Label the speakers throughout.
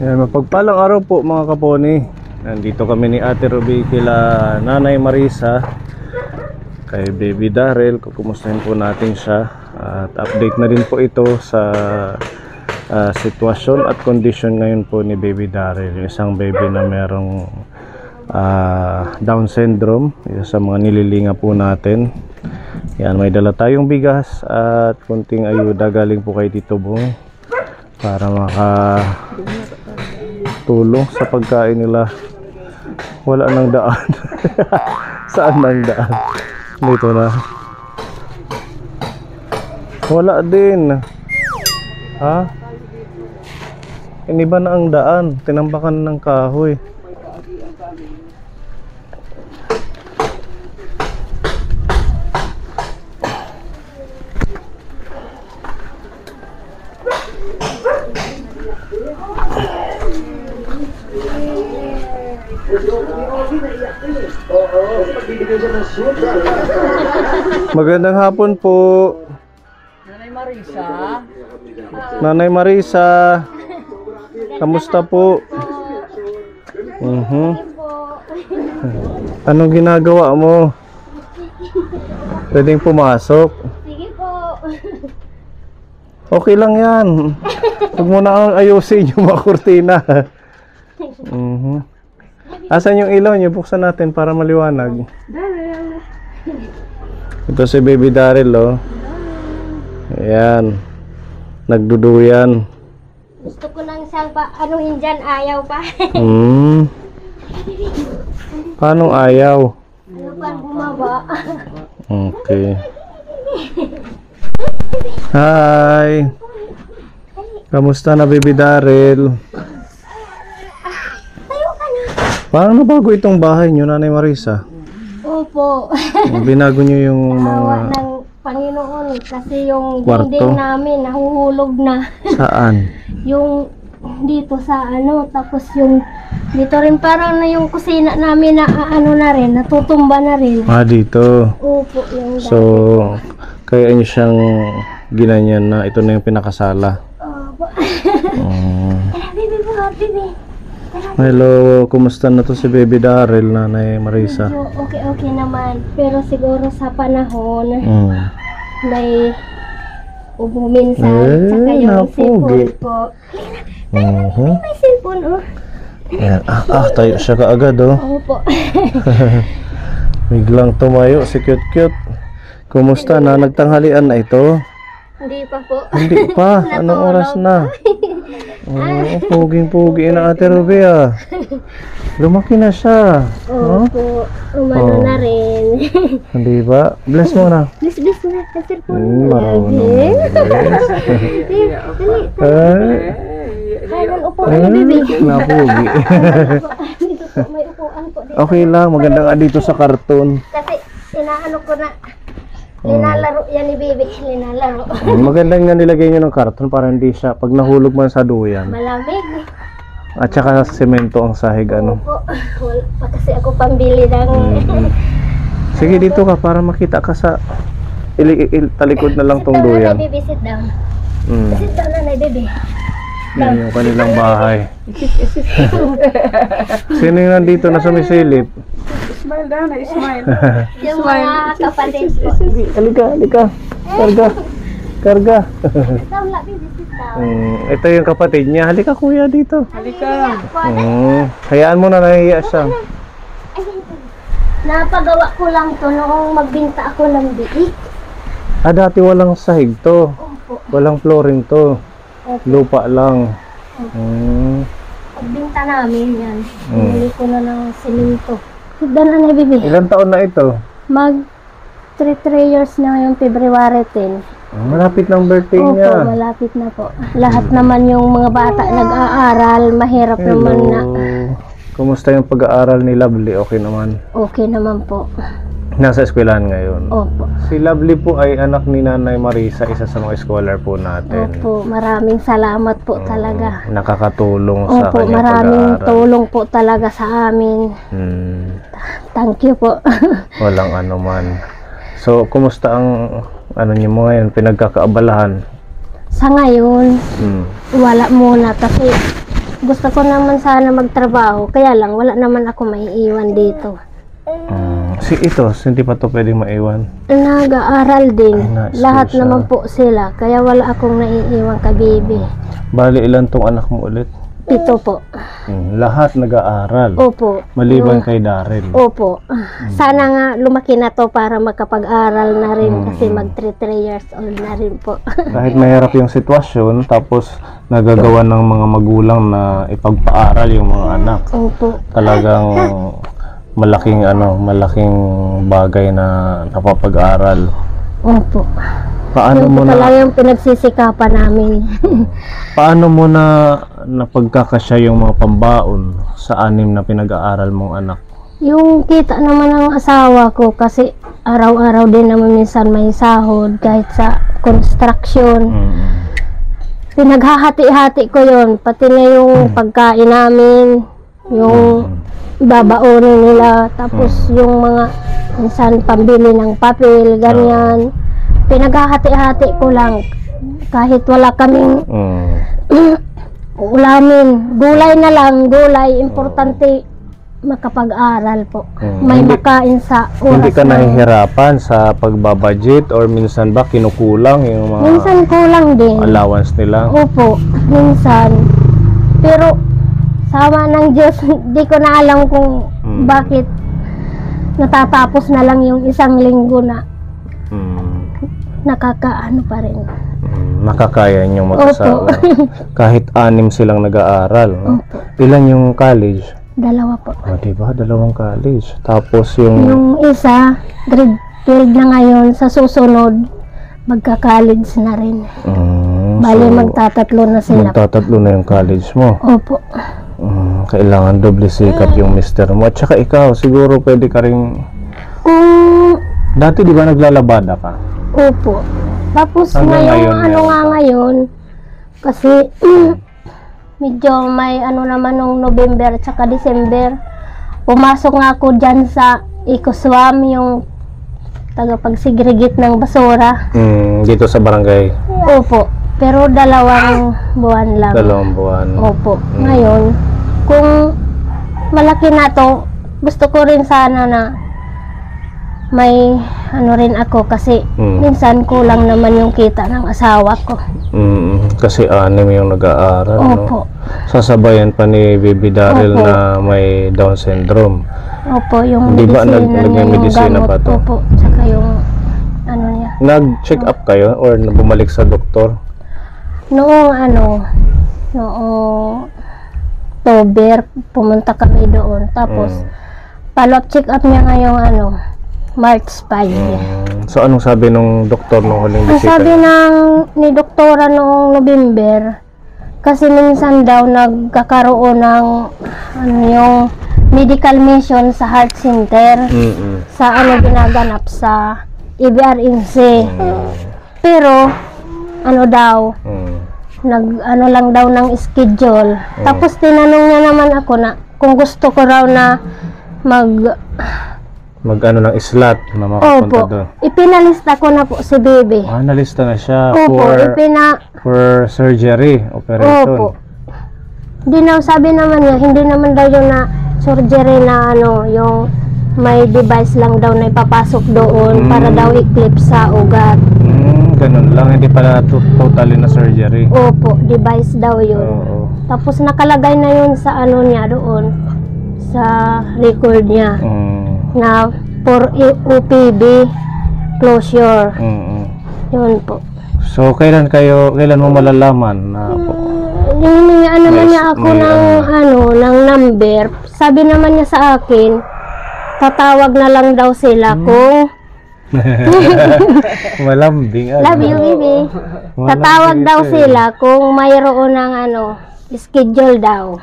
Speaker 1: Yan, mapagpalang araw po mga kaponi. Nandito kami ni Ate Ruby kila Nanay Marisa, kay Baby Darrell. Kukumustahin po natin siya at update na rin po ito sa sitwasyon at kondisyon ngayon po ni Baby Darrell, yung isang baby na merong Down syndrome. Isa sa mga nililinga po natin. Yan, may dala tayong bigas at kunting ayuda galing po kay Tito Bong para makatulong sa pagkain nila. Wala nang daan. Saan nang daan? Dito na. Wala din. Ha? Iniba na ang daan. Tinambakan ng kahoy. Magandang hapon po,
Speaker 2: Nanay Marisa.
Speaker 1: Nanay Marisa. Kamusta po? Anong ginagawa mo? Pwedeng pumasok?
Speaker 3: Sige po.
Speaker 1: Okay lang yan. Huwag mo na ang ayusin yung mga kurtina. Asan yung ilaw niyo? Buksan natin para maliwanag. Ito si Baby Darrell, oh. Ayan. Nagduduyan.
Speaker 3: Gusto ko lang siyang anuhin dyan, ayaw pa.
Speaker 1: Paano ayaw?
Speaker 3: Ano pa bumaba?
Speaker 1: Okay. Hi. Kamusta na, Baby Darrell?
Speaker 3: Tayo ka na.
Speaker 1: Parang nabago itong bahay niyo, Nanay Marisa.
Speaker 3: Opo.
Speaker 1: Binago niyo yung
Speaker 3: Awa
Speaker 1: mga...
Speaker 3: ng Panginoon kasi yung
Speaker 1: Kwarto?
Speaker 3: dingding namin nahuhulog na.
Speaker 1: Saan?
Speaker 3: Yung dito sa tapos yung dito rin parang na yung kusina namin na na rin, natutumba na rin.
Speaker 1: Dito.
Speaker 3: Opo, yung
Speaker 1: So, kaya niyo siyang ginanyan na ito na yung pinakasala.
Speaker 3: Opo. Tara, baby po, baby.
Speaker 1: Hello, kumusta na to si Baby Darrell, Nanay Marisa?
Speaker 3: Medyo okay naman. Pero siguro sa panahon, may minsan, tsaka yung
Speaker 1: napugi.
Speaker 3: cellphone po. May cellphone, oh.
Speaker 1: Ayan. Tayo siya kaagad, oh.
Speaker 3: Opo.
Speaker 1: Biglang tumayo, si cute. Kumusta na? Nagtanghalian na ito?
Speaker 3: Hindi pa po.
Speaker 1: Hindi pa. Anong oras na? Puging-pugi na Ate Ruby, ah. Lumaki na siya.
Speaker 3: Opo. Umano na rin.
Speaker 1: Hindi ba? Bless mo na.
Speaker 3: Bless na sa cellphone.
Speaker 1: Marunong.
Speaker 3: Kailan upuan ni baby?
Speaker 1: Napugi.
Speaker 3: Dito po, may upuan po dito.
Speaker 1: Okay lang, maganda nga dito sa karton.
Speaker 3: Kasi inaano ko na. Linalaro yan ni baby. Linalaro.
Speaker 1: Maganda nga nilagay nyo ng karton para hindi siya, pag nahulog man sa duyan.
Speaker 3: Malamig.
Speaker 1: At saka semento ang sahig, ano.
Speaker 3: Opo. Wala pa kasi ako pambili ng...
Speaker 1: Sige, dito ka para makita ka sa talikod na lang tong duyan.
Speaker 3: Baby, sit down.
Speaker 1: Mm.
Speaker 3: Sit down na, baby.
Speaker 1: Yan yung kanilang bahay. Sino yung nandito na sumisilip?
Speaker 2: Smile daw na, smile.
Speaker 3: Yung mga kapatid po.
Speaker 1: Halika. Karga.
Speaker 3: Sit down lang, baby, sit down.
Speaker 1: Ito yung kapatid niya. Halika kuya dito.
Speaker 2: Halika.
Speaker 1: Hayaan mo na, nahihiya siya.
Speaker 3: Napagawa ko lang to noong magbinta ako ng biik.
Speaker 1: Dati walang sahig to.
Speaker 3: Opo.
Speaker 1: Walang flooring to.
Speaker 3: Opo.
Speaker 1: Lupa lang.
Speaker 3: Pagbinta namin yan. Pinili ko na ng simento. Sit down na, baby.
Speaker 1: Ilang taon na ito?
Speaker 3: Mag 3 years na ngayong February 10.
Speaker 1: Malapit ng birthday
Speaker 3: Opo,
Speaker 1: niya.
Speaker 3: malapit na po. Lahat naman yung mga bata nag-aaral, mahirap naman na.
Speaker 1: Kumusta yung pag-aaral ni Lovely? Okay naman.
Speaker 3: Okay naman po.
Speaker 1: Nasa eskwelahan ngayon.
Speaker 3: Opo.
Speaker 1: Si Lovely po ay anak ni Nanay Marisa, isa sa mga scholar po natin.
Speaker 3: Opo, maraming salamat po talaga.
Speaker 1: Nakakatulong sa
Speaker 3: Opo,
Speaker 1: kanyang
Speaker 3: maraming
Speaker 1: pag-aaral.
Speaker 3: tulong po talaga sa amin. Thank you po.
Speaker 1: Walang ano man. So, kumusta ang ano niyo mo ngayon, pinagkakaabalahan?
Speaker 3: Sa ngayon, wala muna kasi gusto ko naman sana magtrabaho, kaya lang wala naman ako maiiwan dito.
Speaker 1: Hindi pa to pwedeng maiwan.
Speaker 3: Nag-aaral din.
Speaker 1: Ay,
Speaker 3: Lahat
Speaker 1: siya.
Speaker 3: naman po sila, kaya wala akong naiiwan ka baby.
Speaker 1: Bali, ilan tong anak mo ulit?
Speaker 3: 7 po.
Speaker 1: Lahat nag-aaral.
Speaker 3: Opo.
Speaker 1: Maliban kay Daryl.
Speaker 3: Opo. Sana nga lumaki na to para makapag-aral na rin kasi mag 3 years old na rin po.
Speaker 1: Kahit mahirap yung sitwasyon, tapos nagagawa ng mga magulang na ipagpaaral yung mga anak.
Speaker 3: Opo.
Speaker 1: Talagang malaking bagay na napapag-aral.
Speaker 3: Opo.
Speaker 1: Paano
Speaker 3: Yun
Speaker 1: mo
Speaker 3: po
Speaker 1: na
Speaker 3: talaga yung pinagsisikapan namin.
Speaker 1: paano mo na napagkakasya yung mga pambaon sa 6 na pinag-aaral mong anak?
Speaker 3: Yung kita naman ng asawa ko kasi araw-araw din naman minsan may sahod kahit sa construction. Pinaghahati-hati ko yon, pati na yung pagkain namin, yung babaonin nila, tapos yung mga minsan pambili ng papel, ganyan. Pinaghahati-hati ko lang kahit wala kaming ulamin. Gulay na lang, gulay. Importante makapag-aral po. May makain sa oras.
Speaker 1: Hindi ka nahihirapan sa pagbabudget or minsan ba kinukulang yung mga
Speaker 3: Minsan kulang din.
Speaker 1: allowance nila?
Speaker 3: Opo, minsan. Pero sama ng Diyos, di ko na alam kung bakit natatapos na lang yung 1 linggo na nakakaano pa rin.
Speaker 1: Nakakaya niyong mag-asawa. Kahit 6 silang nag-aaral. No? Ilan yung college?
Speaker 3: 2 po.
Speaker 1: Diba? 2 college. Tapos yung
Speaker 3: Yung isa, grade 12 na ngayon, sa susunod, magka-college na rin. Bali, magtatatlo na sila.
Speaker 1: magtatatlo na yung college mo.
Speaker 3: Opo.
Speaker 1: Kailangan doble sikap yung mister mo. At saka ikaw, siguro pwede ka rin...
Speaker 3: Kung,
Speaker 1: Dati di ba naglalabada ka?
Speaker 3: opo. Tapos
Speaker 1: Hanggang
Speaker 3: ngayon,
Speaker 1: ngayon, meron ka?
Speaker 3: ngayon, kasi medyo may naman nung November at saka December, pumasok nga ako dyan sa Ecoswam, yung tagapag-segregate ng basura.
Speaker 1: Dito sa barangay.
Speaker 3: Opo. Pero 2 buwan lang.
Speaker 1: 2 buwan.
Speaker 3: Opo. Ngayon, kung malaki na to, gusto ko rin sana na may rin ako kasi minsan kulang naman yung kita ng asawa ko.
Speaker 1: Kasi 6 yung nag-aaral.
Speaker 3: Opo.
Speaker 1: No? Sasabayan pa ni Baby Daryl
Speaker 3: Opo.
Speaker 1: na may Down syndrome.
Speaker 3: Opo, yung
Speaker 1: Di ba
Speaker 3: medisina niya, yung
Speaker 1: nagmemedisina
Speaker 3: gamot.
Speaker 1: pa to?
Speaker 3: Opo, tsaka yung niya.
Speaker 1: Nag-check up kayo or bumalik sa doktor?
Speaker 3: Noong October, pumunta kami doon. Tapos, follow-up check-up niya ngayong March 5.
Speaker 1: So anong sabi nung doktor nung huling
Speaker 3: Ang
Speaker 1: bisita?
Speaker 3: sabi ni doktora noong November, kasi minsan daw nagkakaroon ng yung medical mission sa heart center sa ginaganap sa EBRNC. Pero daw lang daw ng schedule. Tapos tinanong niya naman ako na kung gusto ko raw na
Speaker 1: ng slot na makapunta
Speaker 3: Opo,
Speaker 1: doon.
Speaker 3: ipinalista ko na po si Baby.
Speaker 1: Nalista na siya
Speaker 3: Opo,
Speaker 1: for surgery, operation.
Speaker 3: Opo. Sabi naman niya, hindi naman daw yung na surgery na yung may device lang daw na ipapasok doon para daw i-clip sa ugat.
Speaker 1: Ganun lang, hindi pala totally na surgery.
Speaker 3: Opo, device daw yun.
Speaker 1: Oo.
Speaker 3: Tapos nakalagay na yun sa niya doon, sa record niya, na for OPB closure. Yun po.
Speaker 1: So, kailan mo malalaman na
Speaker 3: Hiningaan naman niya ako ng number. Sabi naman niya sa akin, tatawag na lang daw sila kung
Speaker 1: malambing?
Speaker 3: love you, baby. Tatawag daw sila kung mayroon ng schedule daw.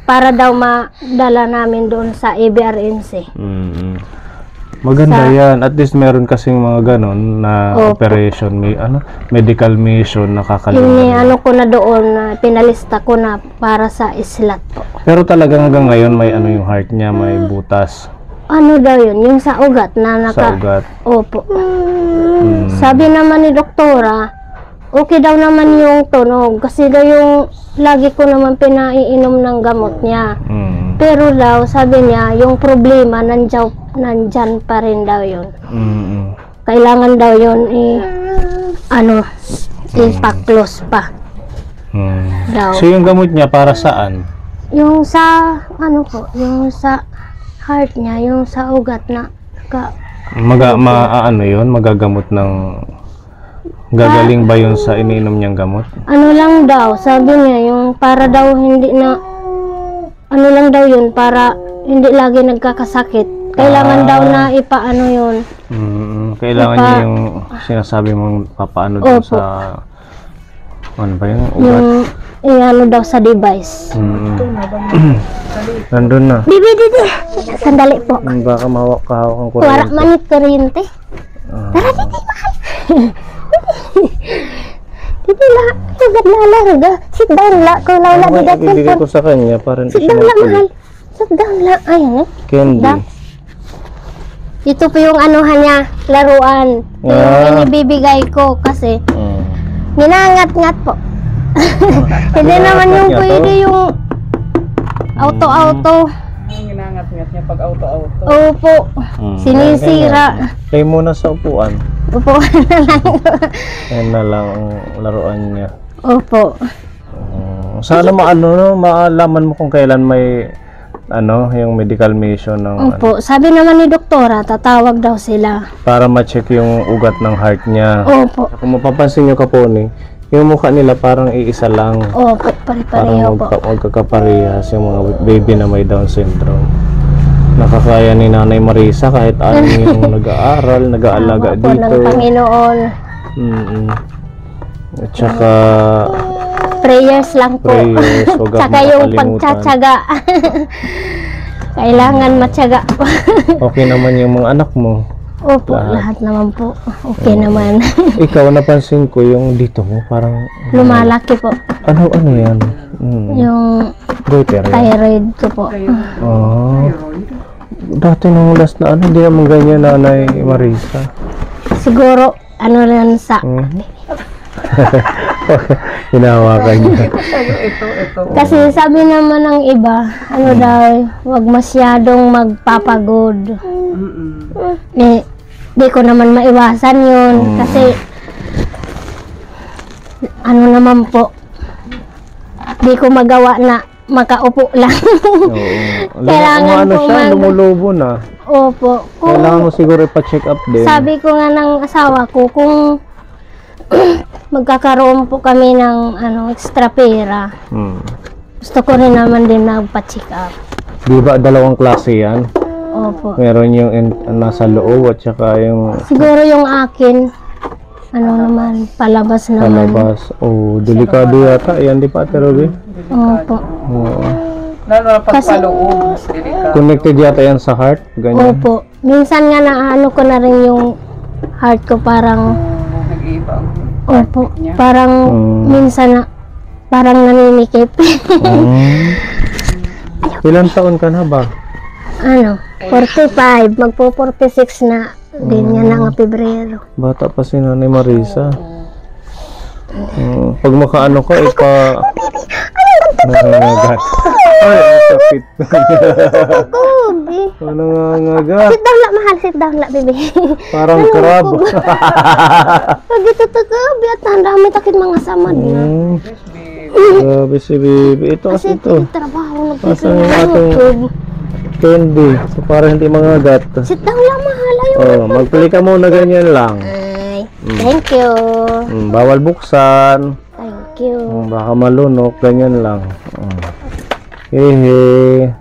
Speaker 3: Para daw madala namin doon sa EBRNC.
Speaker 1: Maganda yan. At least meron kasing mga ganon na operation, medical mission na kakalimutan.
Speaker 3: Ko na doon, pinalista ko na para sa slot po.
Speaker 1: Pero talagang hanggang ngayon may yung heart niya, may butas
Speaker 3: Ano daw yun? Yung sa ugat na
Speaker 1: sa ugat.
Speaker 3: Opo. Sabi naman ni doktora, okay daw naman yung tunog kasi daw yung lagi ko naman pinaiinom ng gamot niya. Pero daw sabi niya yung problema nandyan pa rin daw yun. Kailangan daw yun ipa-close pa. Daw.
Speaker 1: So yung gamot niya para saan?
Speaker 3: Yung sa yung sa heart niya, yung sa ugat na
Speaker 1: Ano yun? Magagamot ng gagaling ba yun sa iniinom niyang gamot?
Speaker 3: ano lang daw, sabi niya yung para daw hindi na ano lang daw yun para hindi lagi nagkakasakit. Kailangan daw na ipaano yun.
Speaker 1: Kailangan niya yung sinasabi mong papaano daw
Speaker 3: Opo.
Speaker 1: sa ano ba yun? Ugat?
Speaker 3: Yung ano daw sa device.
Speaker 1: Nandun na.
Speaker 3: Bibi, didi. Sandali po.
Speaker 1: Baka mahawak-kahawak ang
Speaker 3: Wala
Speaker 1: kuryente.
Speaker 3: manit kuryente. Tara, didi, mahal. Didi, hagad lalarga. Sit down la. Kung laula di dapat.
Speaker 1: Ibigay ko sa kanya para hindi
Speaker 3: Sit
Speaker 1: siya
Speaker 3: down la, mahal.
Speaker 1: magkulit.
Speaker 3: Sit down la. Ayun.
Speaker 1: Candy.
Speaker 3: Ito po yung anuhan niya, laruan. Yung inibibigay ko kasi ninangat-ngat po. Hindi naman yung
Speaker 1: niya to?
Speaker 3: pwede yung auto-auto.
Speaker 2: Ang ginangat-ngat niya pag auto-auto.
Speaker 3: Opo. Sinisira.
Speaker 1: Play muna sa upuan.
Speaker 3: Opo.
Speaker 1: Yan na lang ang laruan niya.
Speaker 3: Opo.
Speaker 1: Sana maalaman mo kung kailan may yung medical mission ng
Speaker 3: Opo. Sabi naman ni doktora, tatawag daw sila.
Speaker 1: para ma-check yung ugat ng heart niya.
Speaker 3: Opo.
Speaker 1: Kung mapapansin niyo Kaponi, yung mukha nila parang iisa lang.
Speaker 3: Opo. Pare-pareho po.
Speaker 1: Magkakaparehas yung mga baby na may Down syndrome. Nakakaya ni Nanay Marisa kahit ano yung nag-aaral, nag-aalaga
Speaker 3: Opo, ng
Speaker 1: dito.
Speaker 3: Panginoon.
Speaker 1: At saka
Speaker 3: Prayers lang po.
Speaker 1: Prayers, huwag
Speaker 3: Tsaka
Speaker 1: kang
Speaker 3: yung
Speaker 1: makalimutan.
Speaker 3: pagtsatsaga. Kailangan matyaga.
Speaker 1: okay naman yung mga anak mo.
Speaker 3: Opo, lahat naman po. Okay naman.
Speaker 1: Ikaw, napansin ko yung dito mo parang
Speaker 3: Lumalaki po.
Speaker 1: ano yan?
Speaker 3: Yung
Speaker 1: Goiter yan.
Speaker 3: thyroid ko po.
Speaker 1: Dati nung last na hindi naman ganyan Nanay Marisa.
Speaker 3: Siguro, ano rin sa...
Speaker 1: Hinahawakan niya.
Speaker 2: Ito.
Speaker 3: Kasi sabi naman ng iba, ano daw, wag masyadong magpapagod. Di ko naman maiwasan yun. Kasi, ano naman po, di ko magawa na makaupo lang. Kailangan
Speaker 1: ano
Speaker 3: po
Speaker 1: siya, lumulubo na.
Speaker 3: Opo.
Speaker 1: Kailangan mo siguro ipa-check up din.
Speaker 3: Sabi ko nga ng asawa ko, kung magkakaroon po kami ng extra pera, gusto ko rin naman din magpa-check up.
Speaker 1: Di ba dalawang klase yan?
Speaker 3: Opo.
Speaker 1: Meron yung nasa loob at saka yung
Speaker 3: Siguro yung akin, naman, palabas naman.
Speaker 1: palabas. Delikado yata. Yan di pa, Terobi?
Speaker 3: Opo.
Speaker 1: Oo.
Speaker 2: Lalo na pagpaloob, mas delikado.
Speaker 1: Connected yata yan sa heart? Ganyan?
Speaker 3: Opo. Minsan nga ko na rin yung heart ko parang,
Speaker 2: Nag-iiba ang
Speaker 3: opo, parang minsan na, parang naninikip.
Speaker 1: Ilang taon ka na ba?
Speaker 3: 45, magpo-46 na. Ganyan na nga Pebrero.
Speaker 1: Bata pa si Nanay Marisa. Pag makaano ka, nangangagat. Ay, ang sakit.
Speaker 3: Kubi.
Speaker 1: Nangangagat.
Speaker 3: Sit down la, mahal. Sit down la, baby.
Speaker 1: Parang crab.
Speaker 3: Pag ito kubi at ang dami takit mga samad na.
Speaker 1: Grabe si Bibi. Ito kasi ito.
Speaker 3: Trabaho na
Speaker 1: Asan yung ating candy? So, para hindi mangagat.
Speaker 3: Sit down la, mahal. Ayaw.
Speaker 1: Magpili ka muna ganyan lang.
Speaker 3: Ay, thank you.
Speaker 1: Bawal buksan.
Speaker 3: Thank you.
Speaker 1: Baka malunok. Ganyan lang. Hehe.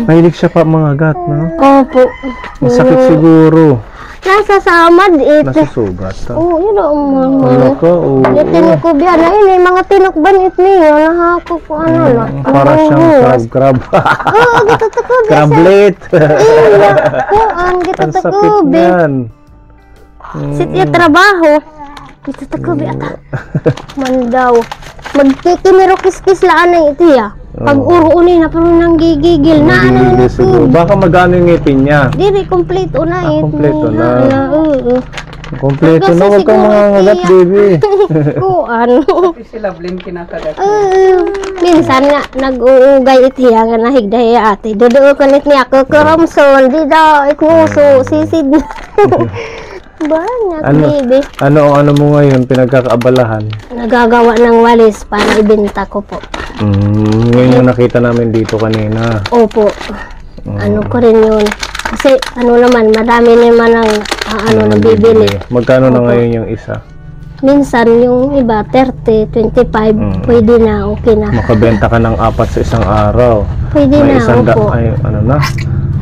Speaker 1: Mahilig siya pa mangagat, no?
Speaker 3: Opo.
Speaker 1: Masakit siguro.
Speaker 3: Nasa samad ito.
Speaker 1: Nasusugat.
Speaker 3: Oo, yun ang
Speaker 1: Ano
Speaker 3: mga.
Speaker 1: ka? Oo.
Speaker 3: Yung tinukub yan. Ayun, mga tinukban it niyo. Nahako ko na.
Speaker 1: Para siyang crab.
Speaker 3: Oo, gito tukub.
Speaker 1: Crablet.
Speaker 3: Kuan, gito
Speaker 1: Ang sakit
Speaker 3: tukub.
Speaker 1: niyan.
Speaker 3: Sit yung trabaho. Gito tukub. Ata. Mandaw. Magkikimiro kis-kis laan na ito ya. Pag uruunay na parang nang gigigil na.
Speaker 1: Hindi siguro. Baka magano yung ngipin niya.
Speaker 3: Diri, kompleto na.
Speaker 1: Kompleto na.
Speaker 3: Oo.
Speaker 1: Kompleto na,
Speaker 3: Kasi
Speaker 1: huwag kang
Speaker 3: siguro
Speaker 1: mangangagat,
Speaker 3: tiyak.
Speaker 1: baby.
Speaker 3: Kuan.
Speaker 2: Kasi sila blame kinakagat.
Speaker 3: Minsan nga nag-uugay itiya nga nahigday ate. Dodo ko nit niya ako karamson. Di daw ikmuso sisid. Banyak baby.
Speaker 1: Ano mo ngayon, pinagkakaabalahan?
Speaker 3: Nagagawa ng walis para ibenta ko po.
Speaker 1: Ngayon yung nakita namin dito kanina.
Speaker 3: Opo. Ano ko rin yun. Kasi ano naman, marami naman ang nabibili.
Speaker 1: Magkano na ngayon yung isa?
Speaker 3: Minsan yung iba 30, 25, pwede na, okay na.
Speaker 1: Makabenta ka ng 4 sa isang araw.
Speaker 3: Pwede
Speaker 1: May
Speaker 3: na, opo.
Speaker 1: ay, ano na?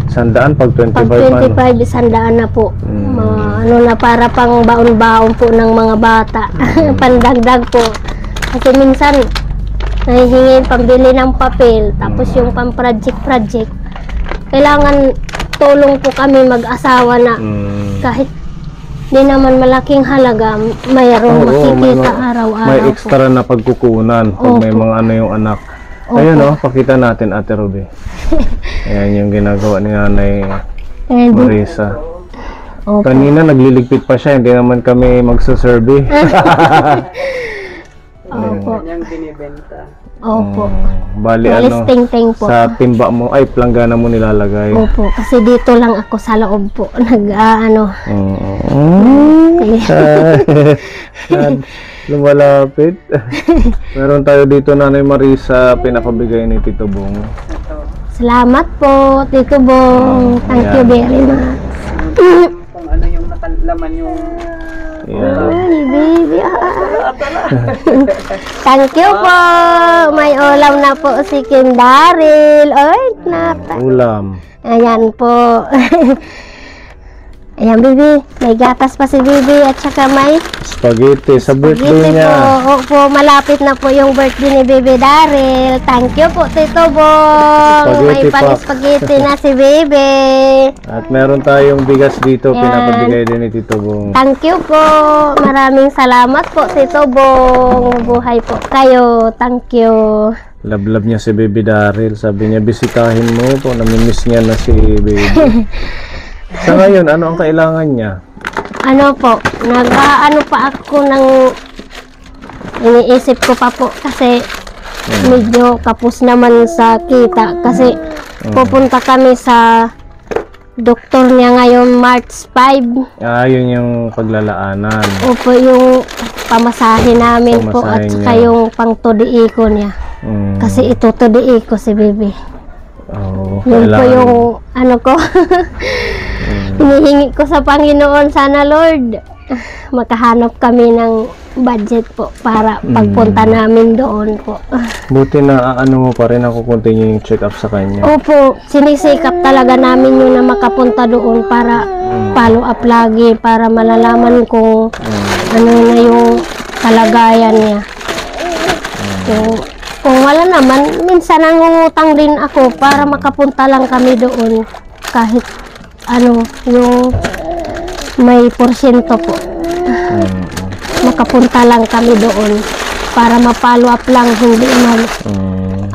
Speaker 1: 100 pag 25
Speaker 3: Pag 25, 100 na po. Ano na, para pang baon-baon po ng mga bata. Pandagdag po. Kasi minsan, nahihingi pambili ng papel, tapos yung pang-project. Kailangan tulong po kami mag-asawa na kahit di naman malaking halaga, mayroong makikita araw-araw.
Speaker 1: May extra na pagkukunan pag may mga ano yung anak. Ayun pakita natin Ate Ruby. Ayan yung ginagawa ni Nanay Marisa. Kanina nagliligpit pa siya, hindi naman kami magsasurvey.
Speaker 3: Opo.
Speaker 2: Kanyang binibenta.
Speaker 3: Opo.
Speaker 1: Bali
Speaker 3: Walis ting-ting po.
Speaker 1: sa timba mo, ay planggana mo nilalagay.
Speaker 3: Opo, kasi dito lang ako sa loob po.
Speaker 1: Lumalapit. Meron tayo dito Nanay Marisa, pinapabigay ni Tito Bong.
Speaker 3: Salamat po, Tito Bong. Thank you very much.
Speaker 2: Kung ano yung nakalaman yung
Speaker 3: Ay, baby. Thank you po. May ulam na po si Kim Daryl. Ay,
Speaker 1: Ulam.
Speaker 3: Ayan po. Ayan, baby. May gatas pa si baby at saka may
Speaker 1: Spaghetti sa birthday
Speaker 3: spaghetti
Speaker 1: niya.
Speaker 3: po. Opo, malapit na po yung birthday ni baby Daryl. Thank you po, Tito Bong. May
Speaker 1: Spaghetti pa.
Speaker 3: pang-spaghetti na si baby.
Speaker 1: At meron tayong bigas dito,
Speaker 3: Yan.
Speaker 1: pinapabigay din ni Tito Bong.
Speaker 3: Thank you po. Maraming salamat po, Tito Bong. Buhay po kayo. Thank you.
Speaker 1: Lablab niya si Baby Daryl. Sabi niya, bisitahin mo po. Namimiss niya na si Baby. Sa ngayon, ano ang kailangan niya?
Speaker 3: Ano po, nag-ano pa ako ng iniisip ko pa po kasi medyo kapos naman sa kita kasi pupunta kami sa doktor niya ngayon March 5.
Speaker 1: Yun yung paglalaanan.
Speaker 3: Opo, yung pamasahe namin po at
Speaker 1: Pamasahe
Speaker 3: saka
Speaker 1: niya.
Speaker 3: yung pang-tudi ko niya. Kasi ito tudi ko si Bibi. Yun po yung ano ko. Hinihingi ko sa Panginoon, sana Lord makahanap kami ng budget po para pagpunta namin doon po.
Speaker 1: Buti na ano mo pa rin ako continue yung check up sa kanya.
Speaker 3: Opo, sinisikap talaga namin yun na makapunta doon para follow up lagi, para malalaman kung ano na yung kalagayan niya. Kung wala naman, minsan nangungutang din ako para makapunta lang kami doon kahit ano, yung may porsyento po. Makapunta lang kami doon para ma-follow up lang, hindi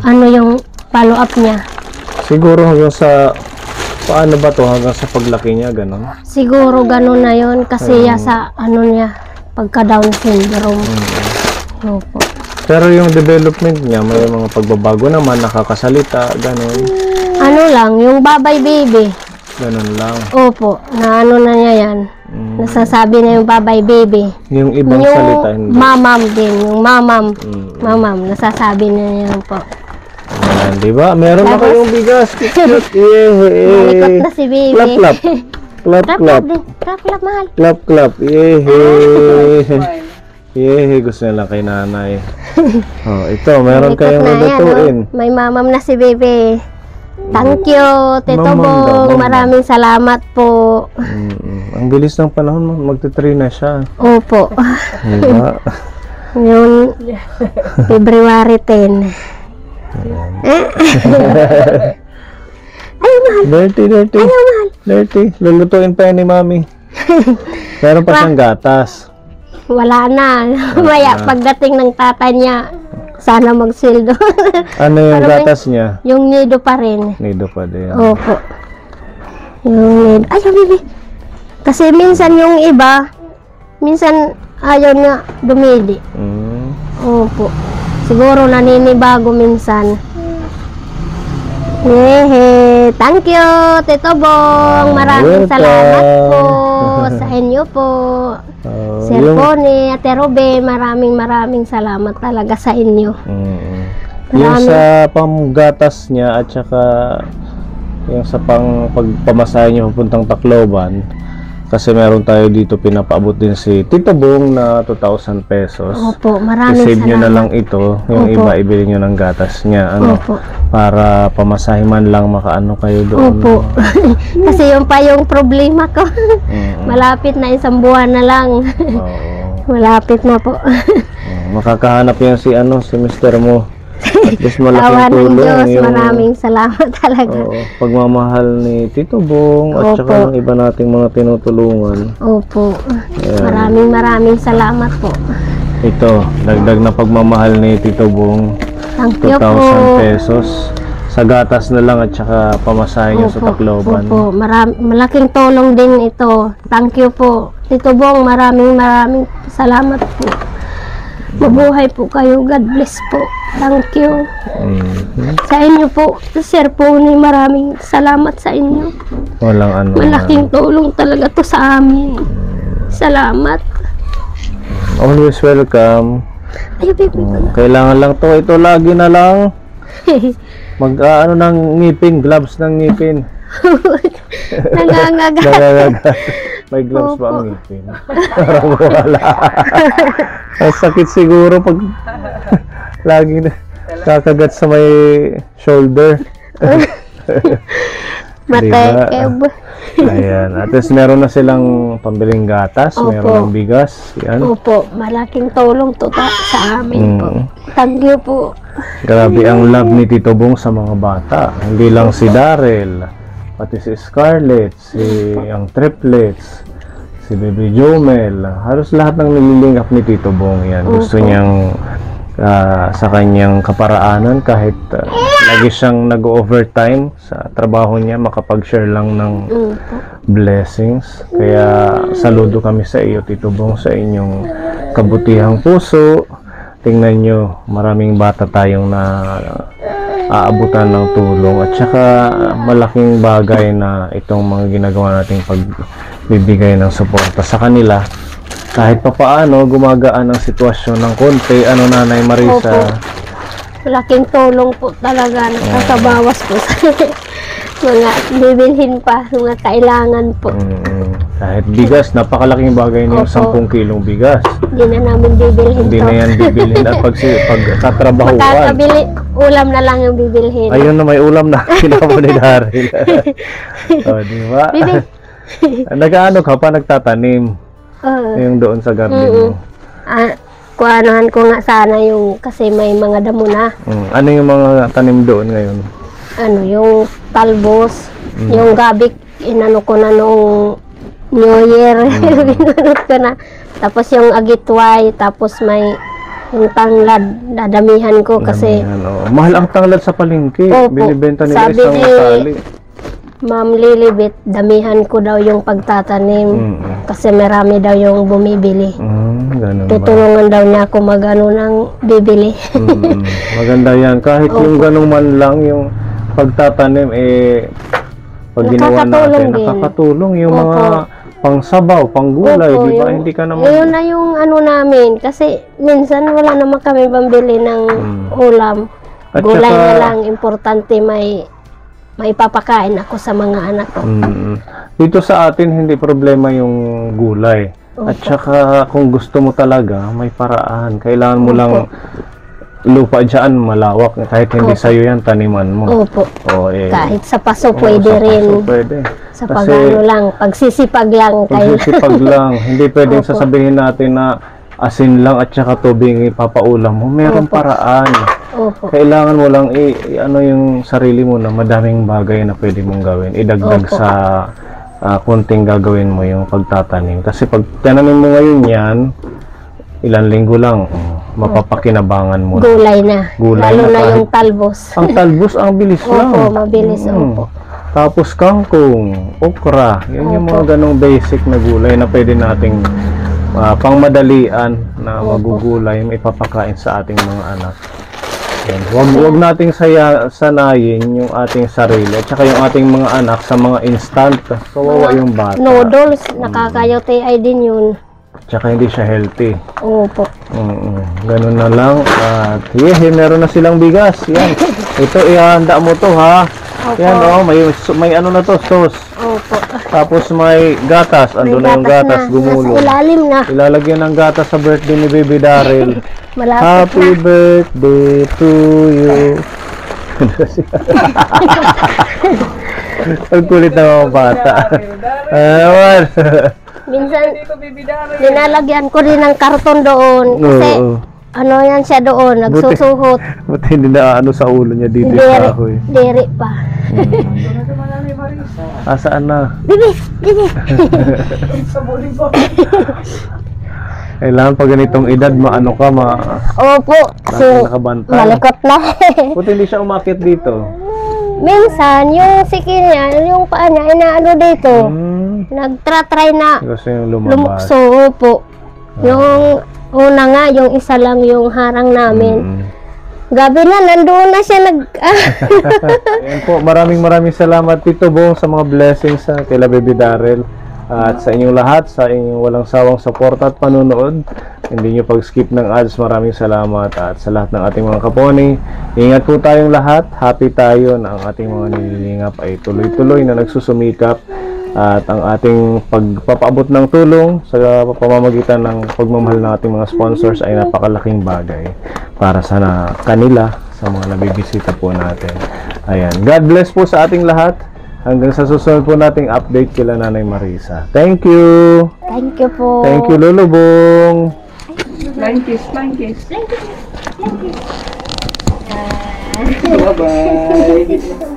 Speaker 3: ano yung follow up niya.
Speaker 1: Siguro hanggang sa paano ba to hanggang sa paglaki niya ganon?
Speaker 3: Siguro ganun na yon kasi sa ano niya, pagka Down syndrome. Opo.
Speaker 1: Pero yung development niya may mga pagbabago naman, nakakasalita, ganon.
Speaker 3: Ano lang, yung babay baby.
Speaker 1: Ganon lang.
Speaker 3: Opo, na ano na niya yan. Nasasabi na yung babay baby.
Speaker 1: Yung ibang
Speaker 3: Yung
Speaker 1: salita hindi.
Speaker 3: mamam din, yung mamam. Mamam, nasasabi na niya po.
Speaker 1: Ayan, di ba? Meron na kayong bigas. Cute.
Speaker 3: Malikot na si baby.
Speaker 1: Clap, clap. Clap,
Speaker 3: Clap,
Speaker 1: clap.
Speaker 3: din. Clap, clap, mahal.
Speaker 1: Clap, clap. Yehe, gusto nila kay nanay. Oh, ito, meron
Speaker 3: Malikot
Speaker 1: kayong
Speaker 3: na yan,
Speaker 1: lutuin.
Speaker 3: oh. May mamam na si baby. Thank you, Tito
Speaker 1: Mamam daw,
Speaker 3: Bong.
Speaker 1: mamam.
Speaker 3: Maraming salamat po.
Speaker 1: Ang bilis ng panahon, magte-3 na siya.
Speaker 3: Opo.
Speaker 1: Diba?
Speaker 3: Yung February 10. Ay, mahal.
Speaker 1: Dirty.
Speaker 3: Ayaw, mahal.
Speaker 1: Dirty. Lulutuin pa yan ni Mami. Meron pa siyang gatas.
Speaker 3: Wala na. Maya, pagdating ng tata niya, sana magsildo.
Speaker 1: Ano yung
Speaker 3: Pero may-
Speaker 1: gatas niya?
Speaker 3: Yung nido pa rin.
Speaker 1: Nido pa din.
Speaker 3: Opo. Yung nido. Ay, yung baby. Kasi minsan yung iba, minsan ayaw niya dumidi. Opo. Siguro naninibago minsan. Thank you, Tito Bong. Maraming
Speaker 1: Welcome.
Speaker 3: salamat po sa inyo po. Sir Pony, Ate Ruben, maraming salamat talaga sa inyo.
Speaker 1: Yung sa panggatas niya at saka yung sa pagpamasahe niyo pupuntang Tacloban, kasi meron tayo dito pinapaabot din si Tito Bong na 2,000 pesos.
Speaker 3: Opo, maraming
Speaker 1: I-save nyo na
Speaker 3: salamat.
Speaker 1: lang ito, yung
Speaker 3: Opo.
Speaker 1: iba ibili nyo ng gatas niya, ano,
Speaker 3: Opo.
Speaker 1: para pamasahe man lang makaano kayo doon.
Speaker 3: Opo. Kasi yung pa yung problema ko. Malapit na, isang buwan na lang.
Speaker 1: Oo.
Speaker 3: Malapit na po.
Speaker 1: Makakahanap yan si si mister mo. At least malaking
Speaker 3: Tawa ng
Speaker 1: tulong
Speaker 3: Diyos,
Speaker 1: yung
Speaker 3: maraming salamat talaga.
Speaker 1: pagmamahal ni Tito Bong at
Speaker 3: Opo.
Speaker 1: saka ng iba nating mga tinutulungan.
Speaker 3: Opo.
Speaker 1: Ayan.
Speaker 3: Maraming salamat po.
Speaker 1: Ito, dagdag na pagmamahal ni Tito Bong,
Speaker 3: Thank you
Speaker 1: 2,000
Speaker 3: po.
Speaker 1: pesos. Sa gatas na lang at saka pamasahe nyo sa Tacloban.
Speaker 3: Opo. Malaking tulong din ito. Thank you po. Tito Bong, maraming salamat po. Mabuhay po kayo. God bless po. Thank you. Sa inyo po, Sir Pony, maraming salamat sa inyo.
Speaker 1: Walang ano.
Speaker 3: Malaking tulong talaga to sa amin. Salamat.
Speaker 1: Always welcome.
Speaker 3: Ay, baby.
Speaker 1: Kailangan lang to. Ito lagi na lang. Mag-ano ng ngipin, gloves ng ngipin.
Speaker 3: Nangangagat.
Speaker 1: Nagagagat. May gloves ba
Speaker 3: Opo.
Speaker 1: ang ngipin? Parang wala. Ang sakit siguro pag lagi na kakagat sa may shoulder.
Speaker 3: Matekeb.
Speaker 1: Ayan. At least meron na silang pambiling gatas,
Speaker 3: Opo.
Speaker 1: meron ng bigas. Yan.
Speaker 3: Opo, malaking tulong to sa amin po. Thank you po.
Speaker 1: Grabe ang love ni Tito Bong sa mga bata. Hindi lang si Daryl, pati si Scarlett, si ang triplets, si Baby Jomel. Halos lahat ng nililingap ni Tito Bong yan. Gusto
Speaker 3: Opo.
Speaker 1: niyang sa kanyang kaparaanan kahit lagi siyang nag-overtime sa trabaho niya, makapag-share lang ng blessings. Kaya saludo kami sa iyo, Tito Bong, sa inyong kabutihang puso. Tingnan nyo, maraming bata tayong na aabutan ng tulong at saka malaking bagay na itong mga ginagawa nating pagbibigay ng suporta sa kanila. Kahit papaano gumagaan ang sitwasyon ng konti, Nanay Marisa?
Speaker 3: Opo. Malaking tulong po talaga, nakakabawas po sa mga bibilhin pa, mga kailangan po.
Speaker 1: Kahit bigas, napakalaking bagay na yung
Speaker 3: Opo.
Speaker 1: 10 kilong bigas.
Speaker 3: Hindi na namin bibilhin
Speaker 1: Hindi
Speaker 3: to.
Speaker 1: na yan bibilhin at pagkatrabahuan.
Speaker 3: Makakabili, ulam na lang yung bibilhin.
Speaker 1: Ayun na, may ulam na kinapa ni Daryl. O, di ba?
Speaker 3: Bibil.
Speaker 1: Nag-ano ka pa, nagtatanim yung doon sa garden mo.
Speaker 3: Kuhanuhan ko nga sana yung, kasi may mga damo na.
Speaker 1: Ano yung mga tanim doon ngayon?
Speaker 3: Ano, yung talbos, yung gabik, inano ko na nung New Year. Binunot ko na. Tapos yung agitway, tapos may yung tanglad, dadamihan ko kasi
Speaker 1: Damihan, mahal ang tanglad sa palengke.
Speaker 3: Opo.
Speaker 1: Binibenta nila
Speaker 3: Sabi
Speaker 1: isang
Speaker 3: ni
Speaker 1: tali.
Speaker 3: Ma'am Lilibet, damihan ko daw yung pagtatanim. Kasi marami daw yung bumibili.
Speaker 1: Ganun ba?
Speaker 3: Tutulungan daw niya ako mag-ano ng bibili.
Speaker 1: Maganda yan. Kahit yung ganun man lang, yung pagtatanim, pag ginawa
Speaker 3: Nakakatulong
Speaker 1: natin,
Speaker 3: din.
Speaker 1: nakakatulong yung
Speaker 3: Opo.
Speaker 1: mga pangsabaw, panggulay,
Speaker 3: Opo,
Speaker 1: di ba?
Speaker 3: yung-
Speaker 1: Hindi ka naman...
Speaker 3: Yun na yung ano namin. Kasi minsan wala naman kami pambili ng ulam.
Speaker 1: At
Speaker 3: Gulay
Speaker 1: saka-
Speaker 3: na lang. Importante may papakain ako sa mga anak ko.
Speaker 1: Dito sa atin, hindi problema yung gulay. At saka, kung gusto mo talaga, may paraan. Kailangan mo lang lupa dyan, malawak. Kahit hindi sa'yo yan, taniman mo.
Speaker 3: Opo. Kahit sa paso
Speaker 1: Oo,
Speaker 3: pwede
Speaker 1: sa
Speaker 3: rin.
Speaker 1: paso pwede.
Speaker 3: Sa
Speaker 1: Kasi,
Speaker 3: pagano lang. Pagsisipag lang.
Speaker 1: pagsisipag lang. Hindi pwedeng
Speaker 3: Opo.
Speaker 1: sasabihin natin na asin lang at saka tubig ipapaulam mo. Merong
Speaker 3: Opo.
Speaker 1: paraan.
Speaker 3: Opo.
Speaker 1: Kailangan mo lang ano yung sarili mo na madaming bagay na pwede mong gawin. Idagdag
Speaker 3: Opo.
Speaker 1: sa konting gagawin mo yung pagtatanim. Kasi pag tanamin mo ngayon yan, ilang linggo lang, mapapakinabangan mo.
Speaker 3: Gulay na.
Speaker 1: Gulay
Speaker 3: Lalo
Speaker 1: na
Speaker 3: na
Speaker 1: kahit-
Speaker 3: yung talbos.
Speaker 1: Ang talbos, ang bilis lang.
Speaker 3: Opo, mabilis. Opo.
Speaker 1: Tapos kangkong, okra, yun yung
Speaker 3: Opo.
Speaker 1: mga ganong basic na gulay na pwede nating pangmadalian na magugulay may ipapakain sa ating mga anak. Yan. Huwag nating sanayin yung ating sarili at saka yung ating mga anak sa mga instant. Kawawa yung bata.
Speaker 3: Noodles, nakaka-UTI din yun.
Speaker 1: Tsaka hindi siya healthy.
Speaker 3: Opo.
Speaker 1: Ganun na lang. At meron na silang bigas. Yan. Ito, ihanda mo to ha.
Speaker 3: Opo.
Speaker 1: Yan may ano na to, sauce.
Speaker 3: Opo.
Speaker 1: Tapos may gatas. Ando na yung gatas, gumulong.
Speaker 3: Nasa ilalim na.
Speaker 1: Ilalagyan ng gatas sa birthday ni Baby Daryl.
Speaker 3: Malapit
Speaker 1: Happy
Speaker 3: na.
Speaker 1: birthday to you. Ang kulit na mga bata. Ayan.
Speaker 3: Minsan,
Speaker 2: Dito, Baby Daryl.
Speaker 3: linalagyan ko rin ng karton doon. Kasi,
Speaker 1: Oo.
Speaker 3: ano yan siya doon, nagsusuhot.
Speaker 1: Buti hindi na ano sa ulo niya dito
Speaker 3: Diri,
Speaker 1: sa kahoy.
Speaker 3: diri pa.
Speaker 1: Saan na?
Speaker 3: Bibi, bibi.
Speaker 2: Sa volleyball.
Speaker 1: Kailangan pag ganitong edad, maano ka,
Speaker 3: Opo, kasi
Speaker 1: Bakit nakabantay?
Speaker 3: malikot na.
Speaker 1: Buti hindi siya umakyat dito.
Speaker 3: Minsan, yung siki niya, yung paa niya, inaano dito. Nagtra-try na
Speaker 1: Kasi yung lumabas.
Speaker 3: lumukso, opo. Yung una nga, yung isa lang yung harang namin. Gabi na, nandoon na siya
Speaker 1: Ayan po, maraming salamat Tito Bong sa mga blessings sa kila Baby Daryl. At sa inyong lahat, sa inyong walang sawang suporta at panunood. Hindi nyo pag-skip ng ads, maraming salamat. At sa lahat ng ating mga kaponi, ingat po tayong lahat. Happy tayo na ang ating mga nililingap ay tuloy-tuloy na nagsusumikap. At ang ating pagpapaabot ng tulong sa pamamagitan ng pagmamahal ng ating mga sponsors ay napakalaking bagay para sa kanila, sa mga nabibisita po natin. Ayan. God bless po sa ating lahat. Hanggang sa susunod po nating update kila Nanay Marisa. Thank you!
Speaker 3: Thank you po.
Speaker 1: Thank you, Lolo Bong!
Speaker 2: Flying kiss, flying kiss. Bye-bye.